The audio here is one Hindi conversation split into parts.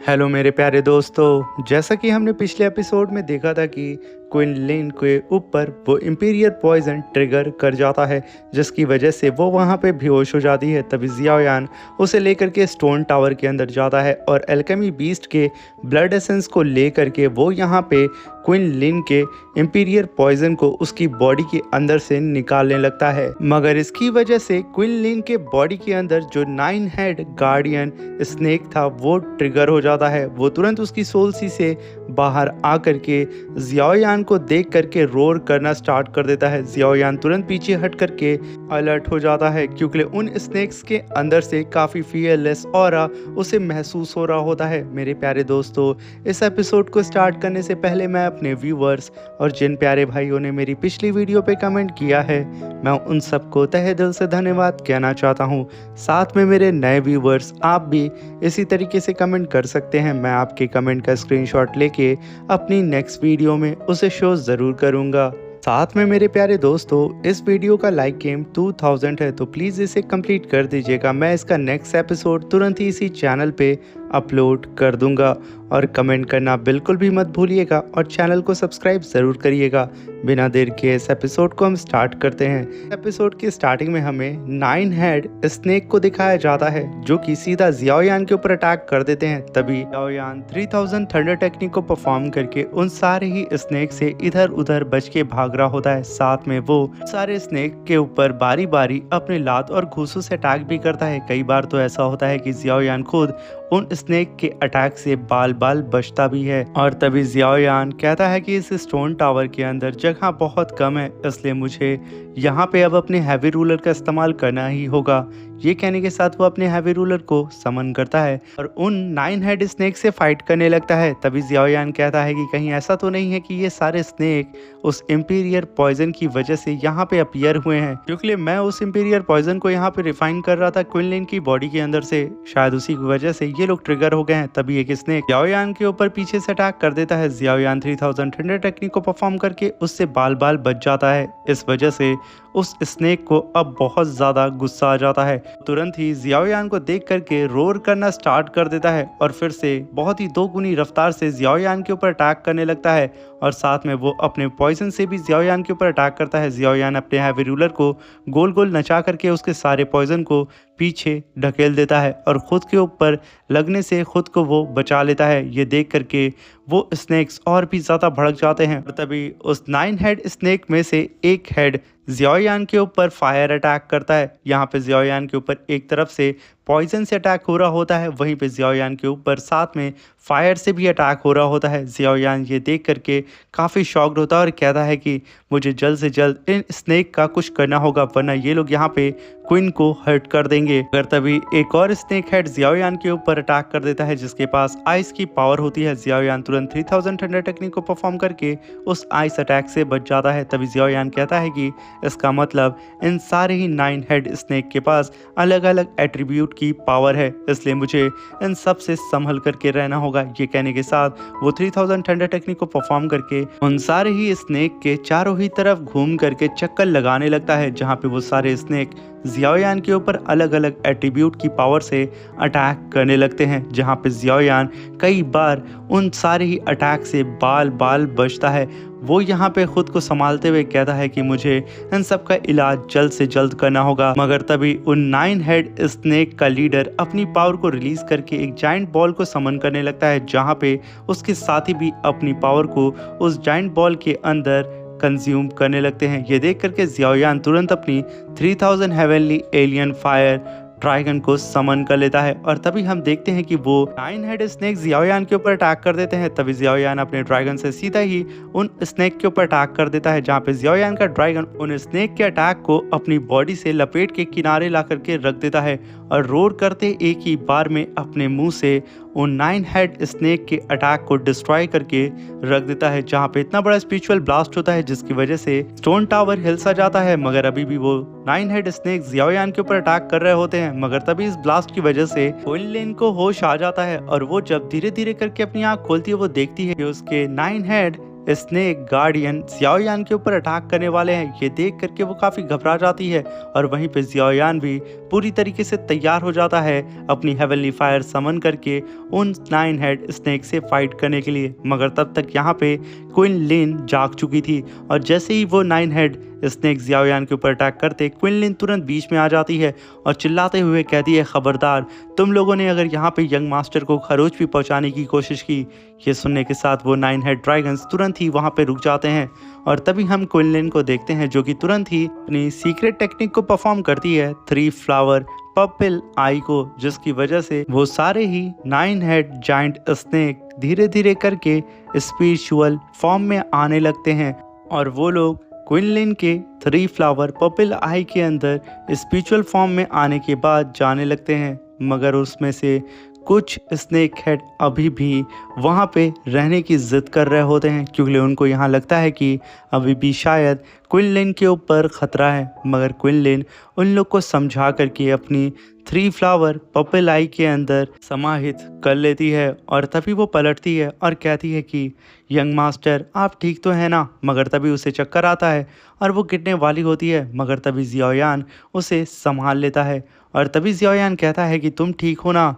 हेलो मेरे प्यारे दोस्तों, जैसा कि हमने पिछले एपिसोड में देखा था कि क्वीन लिन के ऊपर वो इंपीरियल पॉइजन ट्रिगर कर जाता है, जिसकी वजह से वो वहाँ पे बेहोश हो जाती है। तभी जियाओयान उसे लेकर के स्टोन टावर के अंदर जाता है और एल्केमी बीस्ट के ब्लड एसेंस को लेकर के वो यहाँ पे क्वीन लिन के इंपीरियल पॉइजन को उसकी बॉडी के अंदर से निकालने लगता है। मगर इसकी वजह से क्वीन लिन के बॉडी के अंदर जो 9 हेड गार्डियन स्नेक था वो ट्रिगर हो जाता है। वो तुरंत उसकी सोल सी से बाहर आकर के जियाओयान को देख करके रोर करना स्टार्ट कर देता है। जियाओयान तुरंत पीछे हट करके अलर्ट हो जाता है, क्योंकि उन स्नेक्स के अंदर से काफ़ी फियरलेस ऑरा उसे महसूस हो रहा होता है। मेरे प्यारे दोस्तों, इस एपिसोड को स्टार्ट करने से पहले मैं अपने व्यूवर्स और जिन प्यारे भाइयों ने मेरी पिछली वीडियो पे कमेंट किया है, मैं उन सबको तहे दिल से धन्यवाद कहना चाहता हूँ। साथ में मेरे नए व्यूवर्स, आप भी इसी तरीके से कमेंट कर सकते हैं। मैं आपके कमेंट का स्क्रीनशॉट लेके अपनी नेक्स्ट वीडियो में उसे शो ज़रूर करूँगा। साथ में मेरे प्यारे दोस्तों, इस वीडियो का लाइक गेम 2000 है, तो प्लीज़ इसे कंप्लीट कर दीजिएगा। मैं इसका नेक्स्ट एपिसोड तुरंत ही इसी चैनल पे अपलोड कर दूंगा। और कमेंट करना बिल्कुल भी मत भूलिएगा और चैनल को सब्सक्राइब ज़रूर करिएगा। बिना देर के इस एपिसोड को हम स्टार्ट करते हैं। एपिसोड की स्टार्टिंग में हमें 9 हेड स्नेक को दिखाया जाता है, जो कि सीधा जियाओयान के ऊपर अटैक कर देते हैं। तभी जियाओयान 3000 थंडर टेक्निक को परफॉर्म करके उन सारे ही स्नेक से इधर उधर बच के भाग रहा होता है। साथ में वो सारे स्नेक के ऊपर बारी बारी अपने लात और घूंसों से अटैक भी करता है। कई बार तो ऐसा होता है कि जियाओयान खुद उन स्नेक के अटैक से बाल बाल बचता भी है। और तभी जियाओयान कहता है कि इस स्टोन टावर के अंदर जगह बहुत कम है, इसलिए मुझे यहाँ पे अब अपने हैवी रूलर का इस्तेमाल करना ही होगा। ये कहने के साथ वो अपने हैवी रूलर को समन करता है और उन 9 हेड स्नेक से फाइट करने लगता है। तभी जियाओयान कहता है कि कहीं ऐसा तो नहीं है कि ये सारे स्नेक उस इंपीरियल पॉइजन की वजह से यहाँ पे अपीयर हुए हैं, क्योंकि मैं उस इंपीरियल पॉइजन को यहाँ पे रिफाइन कर रहा था क्वीन लिन की बॉडी के अंदर से, शायद उसी की वजह से ये लोग ट्रिगर हो गए हैं। तभी एक स्नेक जियाओयान के ऊपर पीछे से अटैक कर देता है। जियाओयान 3000 थंडर टेक्निक को परफॉर्म करके उससे बाल बाल बच जाता है। इस वजह से उस स्नेक को अब बहुत ज्यादा गुस्सा आ जाता है। तुरंत ही जियाओयान को देख करके रोर करना स्टार्ट कर देता है और फिर से बहुत ही दोगुनी रफ्तार से जियाओयान के ऊपर अटैक करने लगता है और साथ में वो अपने पॉइजन से भी जियाओयान के ऊपर अटैक करता है। जियाओयान अपने हैवी रूलर को गोल गोल नचा करके उसके सारे पॉइजन को पीछे ढकेल देता है और खुद के ऊपर लगने से खुद को वो बचा लेता है। ये देख करके वो स्नेक्स और भी ज़्यादा भड़क जाते हैं। और तभी उस 9 हेड स्नेक में से एक हेड जियाओयान के ऊपर फायर अटैक करता है। यहाँ पे जियाओयान के ऊपर एक तरफ से पॉइजन से अटैक हो रहा होता है, वहीं पे जियाओयान के ऊपर साथ में फायर से भी अटैक हो रहा होता है। जियाओयान ये देख करके काफ़ी शॉक्ड होता है और कहता है कि मुझे जल्द से जल्द इन स्नेक का कुछ करना होगा, वरना ये लोग यहाँ पे क्वीन को हर्ट कर देंगे। अगर तभी एक और स्नेक हेड जियाओयान के ऊपर अटैक कर देता है, जिसके पास आइस की पावर होती है। जियाओयान तुरंत 3000 थंडर टेक्निक को परफॉर्म करके उस आइस अटैक से बच जाता है। तभी जियाओयान कहता है कि इसका मतलब इन सारे ही 9 हेड स्नेक के पास अलग अलग एट्रीब्यूट की पावर है, इसलिए मुझे इन सब से संभल करके रहना होगा। ये कहने के साथ वो 3000 थंडर टेक्निक को परफॉर्म करके उन सारे ही स्नेक के चारों ही तरफ घूम करके चक्कर लगाने लगता है, जहाँ पे वो सारे स्नेक जियाओयान के ऊपर अलग अलग एट्रीब्यूट की पावर से अटैक करने लगते हैं। जहाँ पे जियाओयान कई बार उन सारे ही अटैक से बाल बाल बचता है। वो यहाँ पे खुद को संभालते हुए कहता है कि मुझे इन सब का इलाज जल्द से जल्द करना होगा। मगर तभी उन 9 हेड स्नेक का लीडर अपनी पावर को रिलीज करके एक जाइंट बॉल को समन करने लगता है, जहाँ पे उसके साथी भी अपनी पावर को उस जाइंट बॉल के अंदर कंज्यूम करने लगते हैं। ये देख करके जियाओयान तुरंत अपनी 3000 हेवनली एलियन फायर ड्रैगन को समन कर लेता है और तभी हम देखते हैं कि वो 9 हेड स्नेक जियाओयान के ऊपर अटैक कर देते हैं। तभी जियाओयान अपने ड्रैगन से सीधा ही उन स्नेक के ऊपर अटैक कर देता है, जहाँ पे जियाओयान का ड्रैगन उन स्नेक के अटैक को अपनी बॉडी से लपेट के किनारे ला करके रख देता है और रोर करते एक ही बार में अपने मुंह से उन 9 हेड स्नेक के अटैक को डिस्ट्रॉय करके रख देता है। जहाँ पे इतना बड़ा स्पिरिचुअल ब्लास्ट होता है, जिसकी वजह से स्टोन टावर हिल सा जाता है। मगर अभी भी वो 9 हेड स्नेक जियाओयान के ऊपर अटैक कर रहे होते हैं। मगर तभी इस ब्लास्ट की वजह से क्वीन लिन को होश आ जाता है और वो जब धीरे धीरे करके अपनी आंख खोलती है, वो देखती है कि उसके 9 हेड स्नेक गार्डियन जियाओयान के ऊपर अटैक करने वाले हैं। ये देख करके वो काफ़ी घबरा जाती है और वहीं पे जियाओयान भी पूरी तरीके से तैयार हो जाता है अपनी हेवनली फायर समन करके उन 9 हेड स्नेक से फाइट करने के लिए। मगर तब तक यहाँ पे क्वीन लिन जाग चुकी थी और जैसे ही वो 9 हेड स्नेक जियाओयान के ऊपर अटैक करते क्वीन लिन तुरंत बीच में आ जाती है और चिल्लाते हुए कहती है, खबरदार, तुम लोगों ने अगर यहाँ पे यंग मास्टर को खरोच भी पहुँचाने की कोशिश की। ये सुनने के साथ वो 9 हेड ड्रैगन्स तुरंत ही वहाँ पे रुक जाते हैं और तभी हम क्वीन लिन को देखते हैं जो कि तुरंत ही अपनी सीक्रेट टेक्निक को परफॉर्म करती है 3 फ्लावर पर्पल आई को, जिसकी वजह से वो सारे ही 9 हेड जाइंट स्नेक धीरे धीरे करके स्पिरिचुअल फॉर्म में आने लगते हैं और वो लोग क्वीन लिन के 3 फ्लावर पर्पल आई के अंदर स्पिरिचुअल फॉर्म में आने के बाद जाने लगते हैं। मगर उसमें से कुछ स्नेक हेड अभी भी वहाँ पे रहने की ज़िद कर रहे होते हैं क्योंकि उनको यहाँ लगता है कि अभी भी शायद क्वीन लिन के ऊपर ख़तरा है। मगर क्वीन लिन उन लोग को समझा करके अपनी 3 फ्लावर पर्पल आई के अंदर समाहित कर लेती है और तभी वो पलटती है और कहती है कि यंग मास्टर, आप ठीक तो है ना। मगर तभी उसे चक्कर आता है और वो गिरने वाली होती है। मगर तभी जियाओयान उसे संभाल लेता है और तभी जियाओयान कहता है कि तुम ठीक हो ना।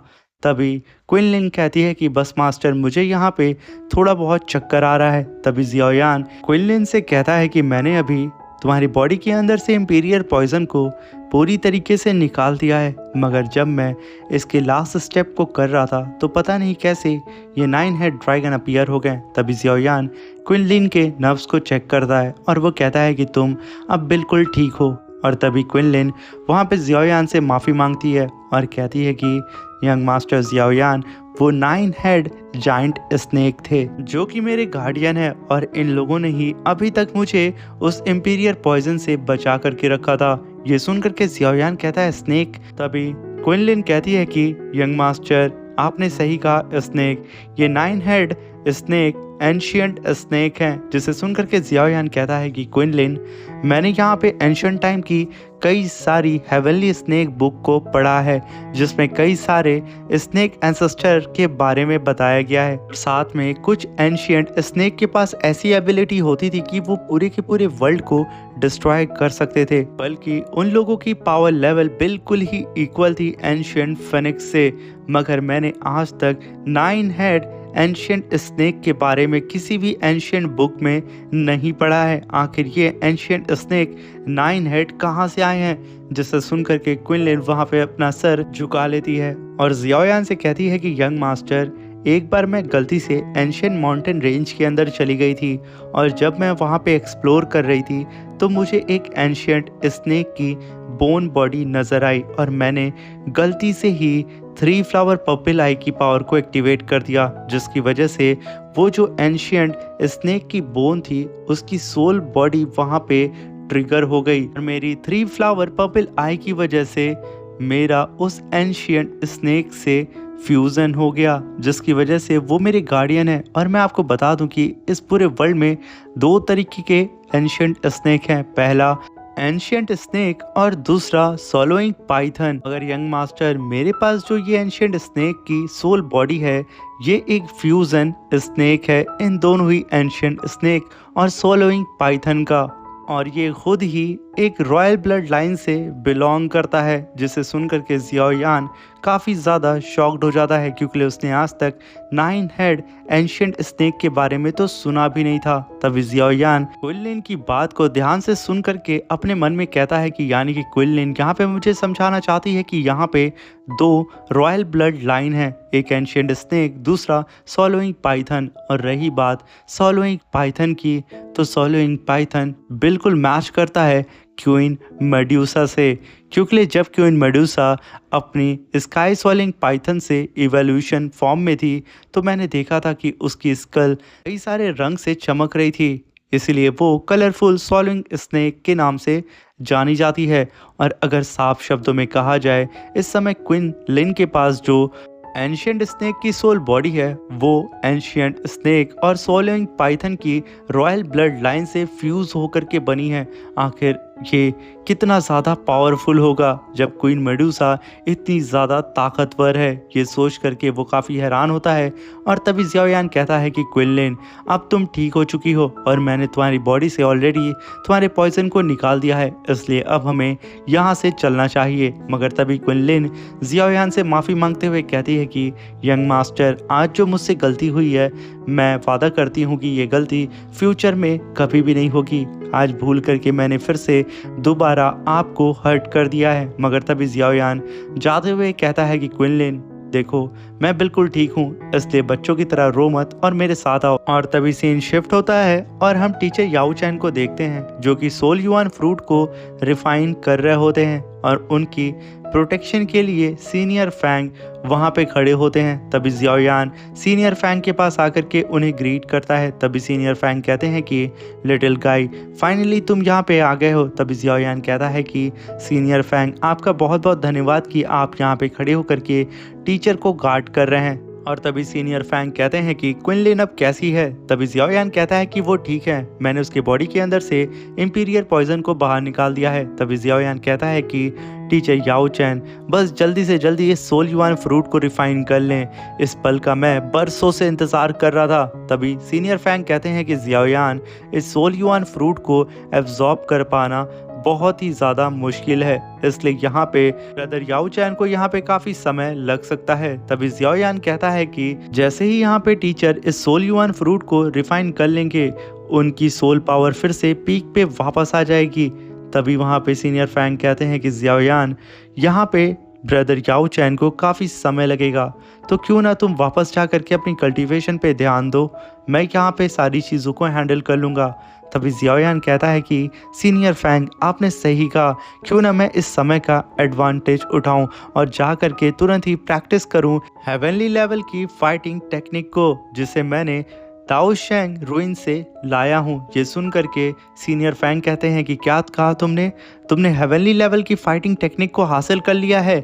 तभी क्वीन लिन कहती है कि बस मास्टर, मुझे यहाँ पे थोड़ा बहुत चक्कर आ रहा है। तभी जियाओयान क्वीन लिन से कहता है कि मैंने अभी तुम्हारी बॉडी के अंदर से इंपीरियर पॉइजन को पूरी तरीके से निकाल दिया है, मगर जब मैं इसके लास्ट स्टेप को कर रहा था तो पता नहीं कैसे ये 9 हेड ड्रैगन अपीयर हो गए। तभी जियाओयान क्वीन लिन के नर्व्स को चेक करता है और वो कहता है कि तुम अब बिल्कुल ठीक हो। और तभी क्वीन लिन वहाँ पे जियाओयान से माफ़ी मांगती है और कहती है कि यंग मास्टर जियाओयान, वो 9 हेड जाइंट स्नेक थे जो कि मेरे गार्डियन है और इन लोगों ने ही अभी तक मुझे उस इंपीरियर पॉइजन से बचा करके रखा था। ये सुन करके जियाओयान कहता है, स्नेक। तभी क्वीन लिन कहती है कि यंग मास्टर, आपने सही कहा स्नेक, ये 9 हेड स्नेक एंशियंट स्नेक हैं। जिसे सुनकर के जियाओयान कहता है कि क्वीन लिन, मैंने यहाँ पे एंशियंट टाइम की कई सारी हेवनली स्नेक बुक को पढ़ा है जिसमें कई सारे स्नेक एंसेस्टर के बारे में बताया गया है। साथ में कुछ एंशियंट स्नेक के पास ऐसी एबिलिटी होती थी कि वो पूरे के पूरे वर्ल्ड को डिस्ट्रॉय कर सकते थे, बल्कि उन लोगों की पावर लेवल बिल्कुल ही इक्वल थी एंशियंट फेनिक्स से। मगर मैंने आज तक 9 हेड एंशियंट स्नेक के बारे में किसी भी एंशियंट बुक में नहीं पढ़ा है। आखिर ये एंशियंट स्नेक 9 हेड कहाँ से आए हैं? जिसे सुनकर के क्वीन लिन वहाँ पे अपना सर झुका लेती है और जियाओयान से कहती है कि यंग मास्टर, एक बार मैं गलती से एंशियंट माउंटेन रेंज के अंदर चली गई थी और जब मैं वहाँ पे एक्सप्लोर कर रही थी तो मुझे एक एंशियंट स्नेक की बोन बॉडी नज़र आई और मैंने गलती से ही 3 फ्लावर पर्पल आई की पावर को एक्टिवेट कर दिया, जिसकी वजह से वो जो एंशियंट स्नेक की बोन थी उसकी सोल बॉडी वहाँ पे ट्रिगर हो गई और मेरी 3 फ्लावर पर्पल आई की वजह से मेरा उस एंशियंट स्नेक से फ्यूज़न हो गया, जिसकी वजह से वो मेरे गार्डियन है। और मैं आपको बता दूं कि इस पूरे वर्ल्ड में 2 तरीके के एंशियंट स्नेक हैं, पहला एंशियंट स्नेक और दूसरा सॉलोइंग पाइथन। अगर यंग मास्टर, मेरे पास जो ये एंशियंट स्नेक की सोल बॉडी है ये एक फ्यूजन स्नेक है इन दोनों ही एंशियंट स्नेक और सॉलोइंग पाइथन का, और ये खुद ही एक रॉयल ब्लड लाइन से बिलोंग करता है। जिसे सुनकर के जियाओयान काफ़ी ज़्यादा शॉक्ड हो जाता है क्योंकि उसने आज तक 9 हेड एंशियंट स्नेक के बारे में तो सुना भी नहीं था। तभी जियाओयान क्वीन लिन की बात को ध्यान से सुन करके अपने मन में कहता है कि यानी कि क्वीन लिन यहाँ पे मुझे समझाना चाहती है कि यहाँ पे 2 रॉयल ब्लड लाइन है, एक एंशियंट स्नेक, दूसरा सॉलोइंग पाइथन। और रही बात सॉलोइंग पाइथन की, तो सॉलोइंग पाइथन बिल्कुल मैच करता है क्वीन मेड्यूसा से, क्योंकि जब क्वीन मेड्यूसा अपनी स्काई सॉलिंग पाइथन से इवोल्यूशन फॉर्म में थी तो मैंने देखा था कि उसकी स्कल कई सारे रंग से चमक रही थी, इसलिए वो कलरफुल सॉलिंग स्नेक के नाम से जानी जाती है। और अगर साफ शब्दों में कहा जाए, इस समय क्वीन लिन के पास जो एंशियंट स्नेक की सोल बॉडी है वो एंशियंट स्नेक और सॉलोइंग पाइथन की रॉयल ब्लड लाइन से फ्यूज होकर के बनी है। आखिर ये कितना ज़्यादा पावरफुल होगा जब क्वीन मेडुसा इतनी ज़्यादा ताकतवर है। ये सोच करके वो काफ़ी हैरान होता है और तभी ज़ियाओयान कहता है कि क्विनलिन, अब तुम ठीक हो चुकी हो और मैंने तुम्हारी बॉडी से ऑलरेडी तुम्हारे पॉइजन को निकाल दिया है, इसलिए अब हमें यहाँ से चलना चाहिए। मगर तभी क्विनलिन ज़ियाओयान से माफ़ी मांगते हुए कहती है कि यंग मास्टर, आज जो मुझसे गलती हुई है, मैं वादा करती हूँ कि ये गलती फ्यूचर में कभी भी नहीं होगी। आज भूल करके मैंने फिर से दोबारा आपको हर्ट कर दिया है। मगर तभी ज़ियाओयान जाते हुए कहता है कि क्विनलिन, देखो मैं बिल्कुल ठीक हूँ, इसलिए बच्चों की तरह रो मत और मेरे साथ आओ। और तभी सीन शिफ्ट होता है और हम टीचर याओ चैन को देखते हैं जो कि सोल युआन फ्रूट को रिफाइन कर रहे होते हैं और उनकी प्रोटेक्शन के लिए सीनियर फैंग वहाँ पे खड़े होते हैं। तभी ज़ियाओयान सीनियर फैंग के पास आकर के उन्हें ग्रीट करता है। तभी सीनियर फैंग कहते हैं कि लिटिल गाय, फाइनली तुम यहाँ पे आ गए हो। तभी ज़ियाओयान कहता है कि सीनियर फैंग, आपका बहुत बहुत धन्यवाद कि आप यहाँ पे खड़े होकर के टीचर को गार्ड कर रहे हैं। और तभी सीनियर फैंग कहते हैं कि क्विनलिन अब कैसी है। तभी ज़ियाओयान कहता है कि वो ठीक है, मैंने उसके बॉडी के अंदर से इंपीरियर पॉइजन को बाहर निकाल दिया है। तभी ज़ियाओयान कहता है कि टीचर याओ चैन, बस जल्दी से जल्दी इस सोल युआन फ्रूट को रिफाइन कर लें, इस पल का मैं बरसों से इंतज़ार कर रहा था। तभी सीनियर फैंग कहते हैं कि ज़ियाओयान, इस सोल युआन फ्रूट को एब्जॉर्ब कर पाना बहुत ही ज़्यादा मुश्किल है, इसलिए यहाँ पे ब्रदर याओ चैन को यहाँ पे काफ़ी समय लग सकता है। तभी ज़ियाओयान कहता है कि जैसे ही यहाँ पे टीचर इस सोल युआन फ्रूट को रिफाइन कर लेंगे, उनकी सोल पावर फिर से पीक पे वापस आ जाएगी। तभी वहाँ पे सीनियर फैंग कहते हैं कि ज़ियाओयान, यहाँ पे ब्रदर याओ चैन को काफ़ी समय लगेगा, तो क्यों ना तुम वापस जा करके अपनी कल्टीवेशन पे ध्यान दो, मैं यहाँ पे सारी चीज़ों को हैंडल कर लूँगा। तभी ज़ियाओयान कहता है कि सीनियर फैंग, आपने सही कहा, क्यों ना मैं इस समय का एडवांटेज उठाऊं और जा करके तुरंत ही प्रैक्टिस करूं हेवनली लेवल की फाइटिंग टेक्निक को, जिसे मैंने ताओ शेंग रुइन से लाया हूँ। ये सुन करके सीनियर फैंग कहते हैं कि क्या कहा तुमने हेवनली लेवल की फाइटिंग टेक्निक को हासिल कर लिया है।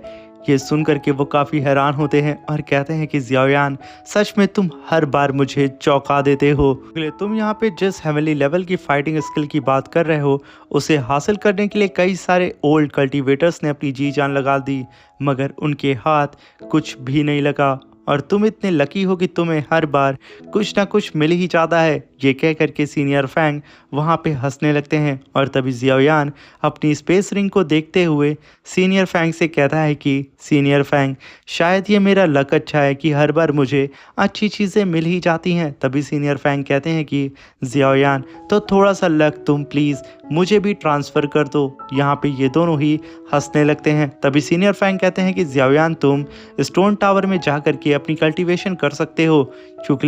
ये सुन करके वो काफ़ी हैरान होते हैं और कहते हैं कि ज़ियाओयान, सच में तुम हर बार मुझे चौंका देते हो। तुम यहाँ पे जिस हेवनली लेवल की फाइटिंग स्किल की बात कर रहे हो, उसे हासिल करने के लिए कई सारे ओल्ड कल्टीवेटर्स ने अपनी जी जान लगा दी, मगर उनके हाथ कुछ भी नहीं लगा और तुम इतने लकी हो कि तुम्हें हर बार कुछ ना कुछ मिल ही जाता है। ये कह करके सीनियर फैंग वहाँ पे हंसने लगते हैं और तभी ज़ियाओयान अपनी स्पेस रिंग को देखते हुए सीनियर फैंग से कहता है कि सीनियर फैंग, शायद ये मेरा लक अच्छा है कि हर बार मुझे अच्छी चीज़ें मिल ही जाती हैं। तभी सीनियर फैंग कहते हैं कि ज़ियाओयान, तो थोड़ा सा लक तुम प्लीज़ मुझे भी ट्रांसफ़र कर दो। यहाँ पे ये दोनों ही हंसने लगते हैं। तभी सीनियर फैंग कहते हैं कि ज़ियाओयान, तुम स्टोन टावर में जा करके अपनी कल्टीवेशन कर सकते हो, क्योंकि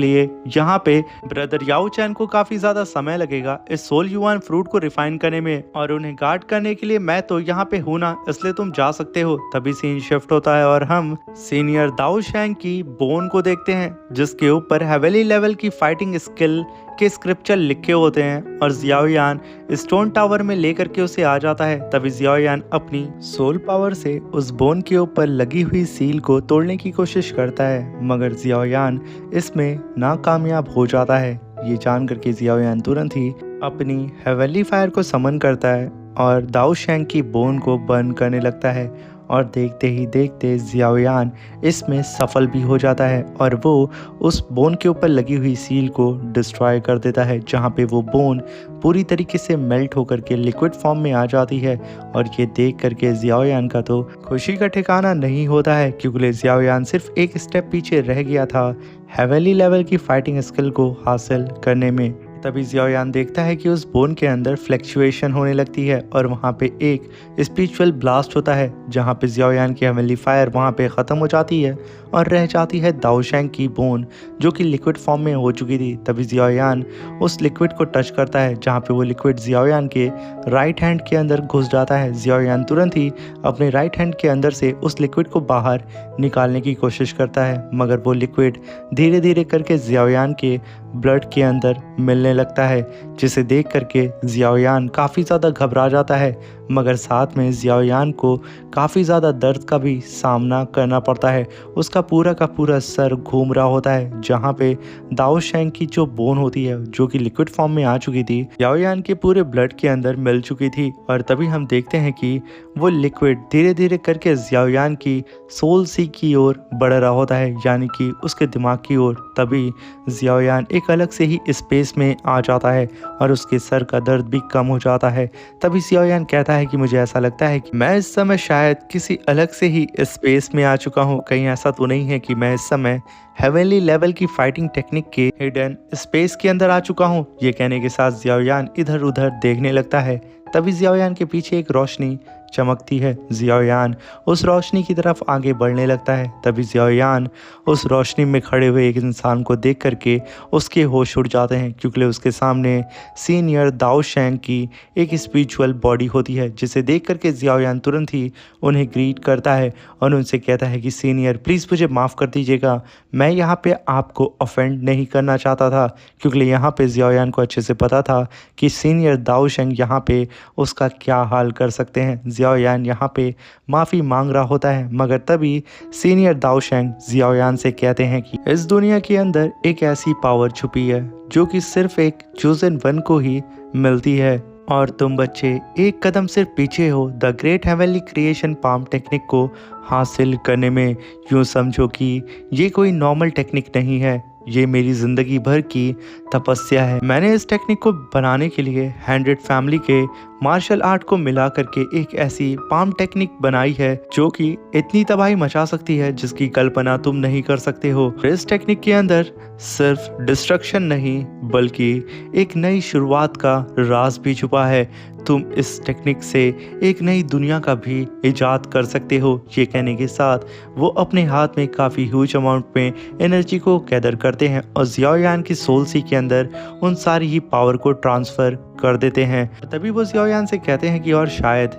यहाँ पे ब्रदर याओ चैन को काफ़ी ज़्यादा समय लगेगा इस सोल युआन फ्रूट को रिफाइन करने में, और उन्हें गार्ड करने के लिए मैं तो यहाँ पे हूँ ना, इसलिए तुम जा सकते हो। तभी सीन शिफ्ट होता है और हम सीनियर दाओ शेंग की बोन को देखते हैं, जिसके ऊपर हेवनली लेवल की फाइटिंग स्किल के स्क्रिप्चर लिखे होते हैं और ज़ियाओयान स्टोन टावर में लेकर के उसे आ जाता है। तभी ज़ियाओयान अपनी सोल पावर से उस बोन के ऊपर लगी हुई सील को तोड़ने की कोशिश करता है, मगर ज़ियाओयान इसमें नाकामयाब हो जाता है। ये जान करके ज़ियाओयान तुरंत ही अपनी हेवनली फायर को समन करता है और दाओ शेंग की बोन को बर्न करने लगता है, और देखते ही देखते ज़ियाओयान इसमें सफल भी हो जाता है और वो उस बोन के ऊपर लगी हुई सील को डिस्ट्रॉय कर देता है, जहाँ पे वो बोन पूरी तरीके से मेल्ट होकर के लिक्विड फॉर्म में आ जाती है। और ये देख करके ज़ियाओयान का तो खुशी का ठिकाना नहीं होता है, क्योंकि ज़ियाओयान सिर्फ एक स्टेप पीछे रह गया था हेवनली लेवल की फाइटिंग स्किल को हासिल करने में। तभी ज़ियाओयान देखता है कि उस बोन के अंदर फ्लैक्चुएशन होने लगती है और वहाँ पे एक स्पिरिचुअल ब्लास्ट होता है, जहाँ पे ज़ियाओयान की हेवनली फायर वहाँ पे ख़त्म हो जाती है और रह जाती है दाओ शेंग की बोन, जो कि लिक्विड फॉर्म में हो चुकी थी। तभी ज़ियाओयान उस लिक्विड को टच करता है, जहाँ पे वो लिक्विड ज़ियाओयान के राइट हैंड के अंदर घुस जाता है। ज़ियाओयान तुरंत ही अपने राइट हैंड के अंदर से उस लिक्विड को बाहर निकालने की कोशिश करता है, मगर वो लिक्विड धीरे धीरे करके ज़ियाओयान के ब्लड के अंदर मिलने लगता है, जिसे देख करके ज़ियाओयान काफ़ी ज़्यादा घबरा जाता है। मगर साथ में जियाओयान को काफ़ी ज़्यादा दर्द का भी सामना करना पड़ता है। उसका पूरा का पूरा सर घूम रहा होता है, जहाँ पे दाओ शेंग की जो बोन होती है जो कि लिक्विड फॉर्म में आ चुकी थी, जियाओयान के पूरे ब्लड के अंदर मिल चुकी थी। और तभी हम देखते हैं कि वो लिक्विड धीरे धीरे करके जियाओयान की सोल सी की ओर बढ़ रहा होता है, यानी कि उसके दिमाग की ओर। तभी जियाओयान एक अलग से ही स्पेस में आ जाता है और उसके सर का दर्द भी कम हो जाता है। तभी जियाओयान कहता है कि मुझे ऐसा लगता है कि मैं इस समय शायद किसी अलग से ही स्पेस में आ चुका हूँ। कहीं ऐसा तो नहीं है कि मैं इस समय हेवनली लेवल की फाइटिंग टेक्निक के हिडन स्पेस के अंदर आ चुका हूँ। ये कहने के साथ जियाओयान इधर उधर देखने लगता है। तभी जियाओयान के पीछे एक रोशनी चमकती है। जियाओयान उस रोशनी की तरफ आगे बढ़ने लगता है। तभी जियाओयान उस रोशनी में खड़े हुए एक इंसान को देख करके उसके होश उड़ जाते हैं, क्योंकि उसके सामने सीनियर दाओ शेंग की एक स्पिरिचुअल बॉडी होती है, जिसे देख करके जियाओयान तुरंत ही उन्हें ग्रीट करता है और उनसे कहता है कि सीनियर प्लीज़ मुझे माफ़ कर दीजिएगा, मैं यहाँ पे आपको ऑफेंड नहीं करना चाहता था। क्योंकि यहाँ पे जियाओयान को अच्छे से पता था कि सीनियर दाओ शेंग यहाँ पे उसका क्या हाल कर सकते हैं। जियाओयान यहाँ पे माफ़ी मांग रहा होता है, मगर तभी सीनियर दाओ शेंग जियाओयान से कहते हैं कि इस दुनिया के अंदर एक ऐसी पावर छुपी है जो कि सिर्फ एक चूजन वन को ही मिलती है, और तुम बच्चे एक कदम सिर्फ पीछे हो the great heavenly creation palm technique को हासिल करने में। यूँ समझो कि ये कोई नॉर्मल टेक्निक नहीं है, ये मेरी ज़िंदगी भर की तपस्या है। मैंने इस टेक्निक को बनाने के लिए 100 फैमिली के मार्शल आर्ट को मिला करके एक ऐसी पाम टेक्निक बनाई है जो कि इतनी तबाही मचा सकती है जिसकी कल्पना तुम नहीं कर सकते हो। इस टेक्निक के अंदर सिर्फ डिस्ट्रक्शन नहीं बल्कि एक नई शुरुआत का राज भी छुपा है। तुम इस टेक्निक से एक नई दुनिया का भी इजाद कर सकते हो। ये कहने के साथ वो अपने हाथ में काफ़ी ह्यूज अमाउंट में एनर्जी को गैदर करते हैं और जियाओयान की सोल सी के अंदर उन सारी ही पावर को ट्रांसफ़र कर देते हैं। तभी वो जियाओयान से कहते हैं कि और शायद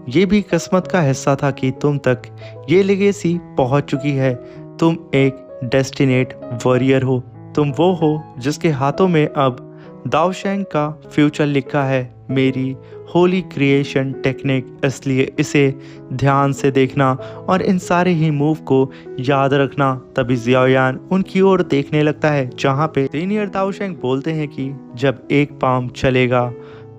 ये भी किस्मत का हिस्सा था कि तुम तक ये लेगेसी पहुंच चुकी है। तुम एक डेस्टिनेट वॉरियर हो, तुम वो हो जिसके हाथों में अब दाओ शेंग का फ्यूचर लिखा है, मेरी होली क्रिएशन टेक्निक। इसलिए इसे ध्यान से देखना और इन सारे ही मूव को याद रखना। तभी जियाओयान उनकी ओर देखने लगता है, जहाँ पे सीनियर दाओ शेंग बोलते हैं कि जब एक पाम चलेगा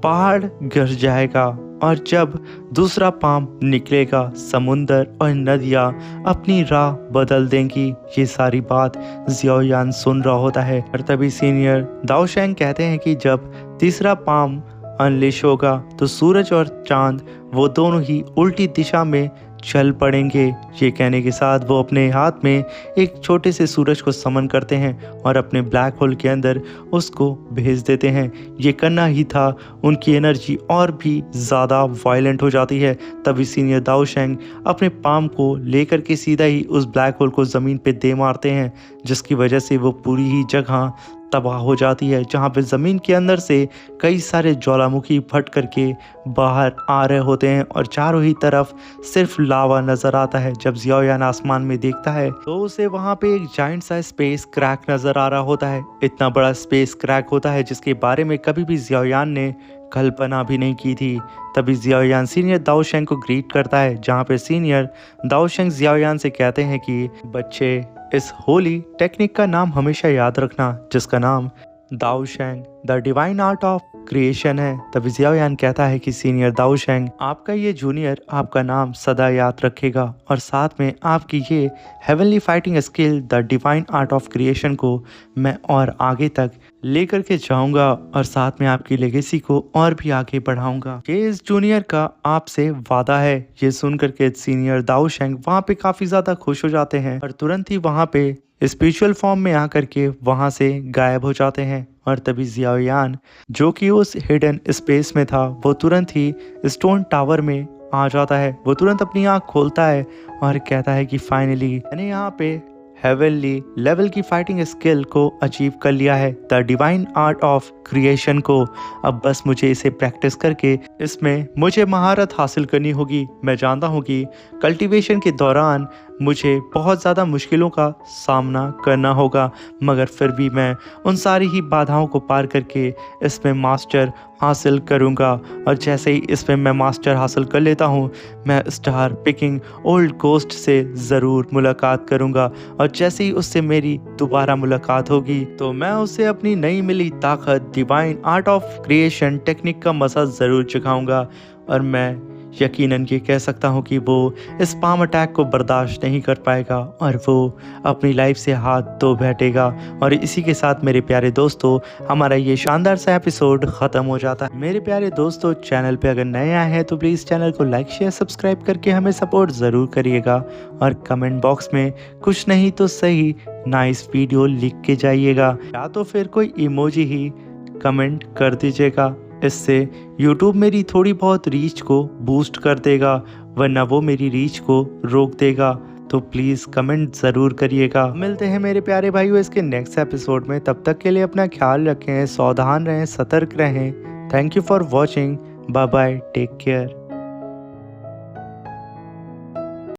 पहाड़ गिर जाएगा, और जब दूसरा पाम निकलेगा समुंदर और नदियाँ अपनी राह बदल देंगी। ये सारी बात जियाओयान सुन रहा होता है। और तभी सीनियर दाओ शेंग कहते हैं कि जब तीसरा पाम अनलिश होगा तो सूरज और चांद वो दोनों ही उल्टी दिशा में चल पड़ेंगे। ये कहने के साथ वो अपने हाथ में एक छोटे से सूरज को समन करते हैं और अपने ब्लैक होल के अंदर उसको भेज देते हैं। ये करना ही था, उनकी एनर्जी और भी ज़्यादा वायलेंट हो जाती है। तभी सीनियर दाओ शेंग अपने पाम को लेकर के सीधा ही उस ब्लैक होल को ज़मीन पे दे मारते हैं, जिसकी वजह से वो पूरी ही जगह तबाह हो जाती है, जहाँ पे ज़मीन के अंदर से कई सारे ज्वालामुखी फट करके बाहर आ रहे होते हैं और चारों ही तरफ सिर्फ लावा नज़र आता है। जब जियाओयान आसमान में देखता है तो उसे वहाँ पे एक जाइंट सा स्पेस क्रैक नज़र आ रहा होता है। इतना बड़ा स्पेस क्रैक होता है जिसके बारे में कभी भी जियाओयान ने कल्पना भी नहीं की थी। तभी जियाओयान सीनियर दाओ शेंग को ग्रीट करता है, जहाँ पे सीनियर दाओ शेंग जियाओयान से कहते हैं कि बच्चे इस होली टेक्निक का नाम हमेशा याद रखना, जिसका नाम दाओ शेंग the divine art of creation है। तभी जियाओयान कहता है कि सीनियर दाओ शेंग आपका ये जूनियर आपका नाम सदा याद रखेगा और साथ में आपकी ये heavenly fighting skill the divine art of creation को मैं और आगे तक लेकर के जाऊंगा और साथ में आपकी लेगेसी को और भी आगे बढ़ाऊंगा। ये इस जूनियर का आपसे वादा है। ये सुनकर के सीनियर दाओ शेंग वहाँ पे काफी ज्यादा खुश हो जाते हैं और तुरंत ही वहाँ पे स्पिरिचुअल फॉर्म में आकर के वहाँ से गायब हो जाते हैं। और तभी जियाओयान जो कि उस हिडन स्पेस में था वो तुरंत ही स्टोन टावर में आ जाता है। वो तुरंत अपनी आँख खोलता है और कहता है कि फाइनली मैंने यहाँ पे हेवनली लेवल की फाइटिंग स्किल को अचीव कर लिया है, the divine art of creation को। अब बस मुझे इसे प्रैक्टिस करके इसमें मुझे महारत हासिल करनी होगी। मैं जानता हूँ कि कल्टीवेशन के दौरान मुझे बहुत ज़्यादा मुश्किलों का सामना करना होगा, मगर फिर भी मैं उन सारी ही बाधाओं को पार करके इसमें मास्टर हासिल करूँगा। और जैसे ही इसमें मैं मास्टर हासिल कर लेता हूँ, मैं स्टार पिकिंग ओल्ड गोस्ट से ज़रूर मुलाकात करूँगा। और जैसे ही उससे मेरी दोबारा मुलाकात होगी तो मैं उसे अपनी नई मिली ताकत divine art of creation technique का मज़ा ज़रूर चखाऊँगा। और मैं यकीनन ये कह सकता हूँ कि वो इस स्पैम अटैक को बर्दाश्त नहीं कर पाएगा और वो अपनी लाइफ से हाथ धो बैठेगा। और इसी के साथ मेरे प्यारे दोस्तों, हमारा ये शानदार सा एपिसोड ख़त्म हो जाता है। मेरे प्यारे दोस्तों, चैनल पे अगर नए आए हैं तो प्लीज़ चैनल को लाइक शेयर सब्सक्राइब करके हमें सपोर्ट ज़रूर करिएगा। और कमेंट बॉक्स में कुछ नहीं तो सही नाइस वीडियो लिख के जाइएगा, या तो फिर कोई इमोजी ही कमेंट कर दीजिएगा। इससे YouTube मेरी थोड़ी बहुत रीच को बूस्ट कर देगा, वरना वो मेरी रीच को रोक देगा। तो प्लीज़ कमेंट ज़रूर करिएगा। मिलते हैं मेरे प्यारे भाइयों इसके नेक्स्ट एपिसोड में। तब तक के लिए अपना ख्याल रखें, सावधान रहें, सतर्क रहें। Thank you for watching. Bye bye, take care.